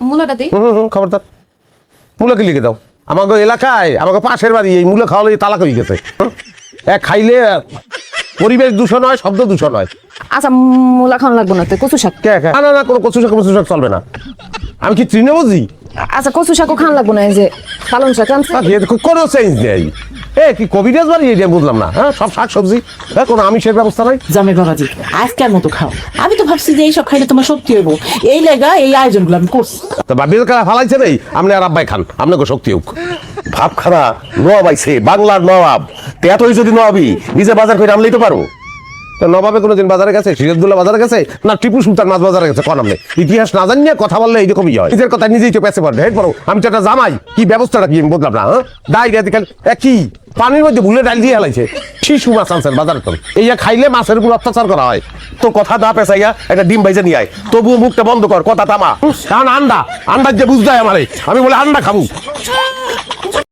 মূলাটা দিই। খবরদার, মূলা কি লিখে দাও? আমাকে এলাকায় আমাকে পাশের বাড়ি এই মূলা খাওয়ালে তালাক হয়ে গেছে। এক খাইলে পরিবেশ দূষণ হয়, শব্দ দূষণ হয়। আচ্ছা মূলা খাওয়া লাগবে না তো, কচু শাক। না না, কোনো কচু শাক চলবে না। আমি কি তৃণভোজী? আচ্ছা কচু শাকও খাওয়া লাগবে না, এই যে পালং শাক আনছে। কোনো চেঞ্জ নেই। কি কবিরাজ বাড়ি এটা বুঝলাম না। হ্যাঁ, সব শাক সবজি, কোনো আমিষের ব্যবস্থা নাই। জামাই বাবাজি আজকের মতো খাও। আমি তো ভাবছি যে এইসব খাইলে তোমার শক্তি হইব, এই লেগা এই আয়োজনগুলো আমি করছি। তো বাবির কারা ফালাইছে নেই, আপনি আর আব্বাই খান, আপনাকে শক্তি হোক। ভাব খানা নবাব আইছে, বাংলার নবাব। তেতই যদি নবাবি নিজে বাজার করে আনলেই তো পারো। তো নবাবে কোনোদিন বাজারে গেছে? সিরাজদৌল্লা বাজারে গেছে না টিপু সুলতান মাছ বাজারে গেছে? কোন আপনি ইতিহাস না জানিয়ে কথা বললে এইরকমই হয়। নিজের কথা নিজেই তো পেছে পারবে। হেড বড়, আমি তো একটা জামাই, কি ব্যবস্থাটা কি আমি বললাম না? ডাইরিয়া কি পানির মধ্যে ভুলে ডাল দিয়ে হেলাইছে। শিশু মাছ আনছেন বাজারে, তো এই খাইলে মাছের উপর অত্যাচার করা হয়। তো কথা না পেঁচাইয়া একটা ডিম ভাইজা নিয়ে আয়, তবুও মুখটা বন্ধ কর, কথা থামা। কারণ আন্ডা যে বুঝতে হয় আমারে, আমি বলে আন্ডা খাবো।